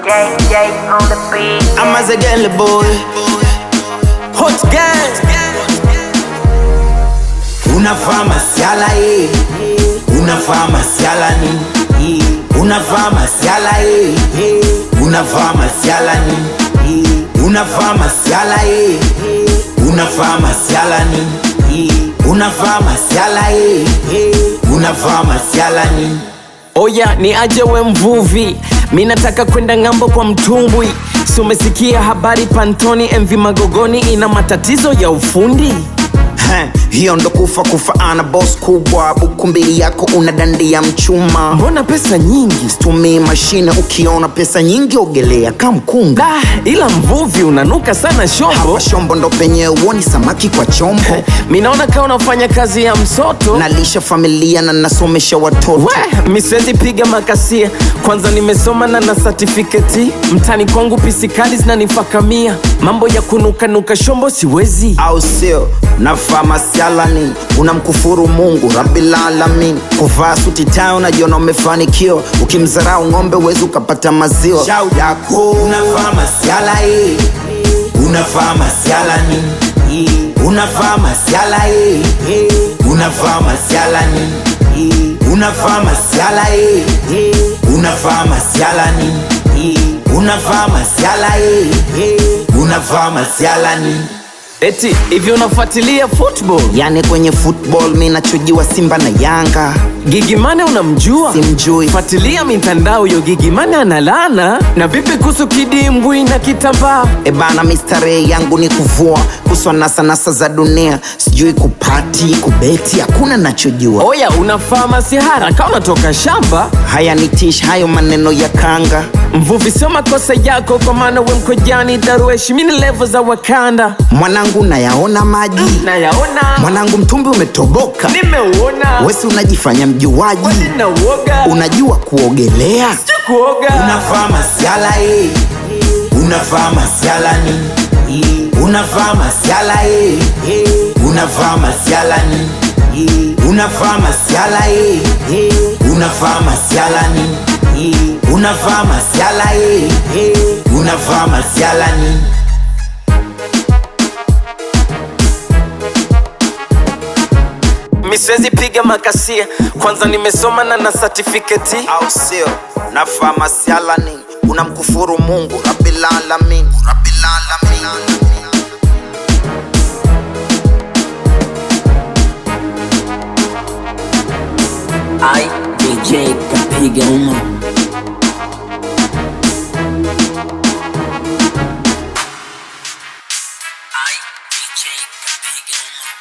I'm as a girl boy, hot gang. Unafaa masiala unafaa masiala ni unafaa masiala unafaa masiala ni unafaa masiala unafaa masiala ni unafaa masiala unafaa masiala ni. Oya ni aje we mvuvi, minataka kwenda ngambo kwa mtumbwi. Si umesikia habari Pantoni MV Magogoni ina matatizo ya ufundi? Hiyo ndo kufa ana boss kubwa. Buku mbili yako unadandia mchuma. Mbona pesa nyingi? Situmii mashine, ukiona pesa nyingi ogelea kamkunga. Ila mvuvi unanuka sana shombo. Hapa shombo ndo penye uoni samaki kwa chombo. Minaona kama unafanya kazi ya msoto. Nalisha familia na nasomesha watoto. Misezi piga makasia, kwanza nimesoma na certificate. Mtani kwangu pisikali zinanifakamia. Mambo ya kunuka shombo siwezi. Au sio, nafaa masiala ni unamkufuru Mungu Rabbil Alamin. Kuvaa suti tai unajiona umefanikiwa, ukimzarau ng'ombe uwezi ukapata maziwa. Shau yako unafaa masiala unafaa masiala ni unafaa masiala unafaa masiala ni unafaa masiala unafaa masiala ni unafaa masiala unafaa masiala ni. Eti, hivi unafuatilia football? Yani kwenye football minachujiwa Simba na Yanga. Gigimane unamjua? Simjui. Fuatilia mitandao yo Gigimane analana. Na vipi kuhusu kidimbwi na kitambaa? Ebana mistare yangu ni kuvua, kuswa nasa za dunia. Sijui kupati, kubeti, hakuna nachojua. Oya unafaa masihara kama unatoka shamba. Haya nitish hayo maneno ya kanga. Mvuvi sio makosa yako kwa maana we mkojani Darueshi mini level za Wakanda. Mwanangu nayaona maji. Nayaona. Mwanangu mtumbi umetoboka. Nimeuona. Wesi unajifanya mjuaji. Wadina uoga. Unajua kuogelea. Siju kuoga. Unafaa masiala unafaa masiala ni unafaa masiala unafaa masiala ni unafaa masiala unafaa masiala ni unafaa masiala unafaa masiala ni. Misezi piga makasia, kwanza nimesoma na certificate. Au sio, nafaa masiala ni unamkufuru Mungu Rabbil Alamin. Rabbil Alamin. I DJ kapiga uma. I DJ kapiga uma.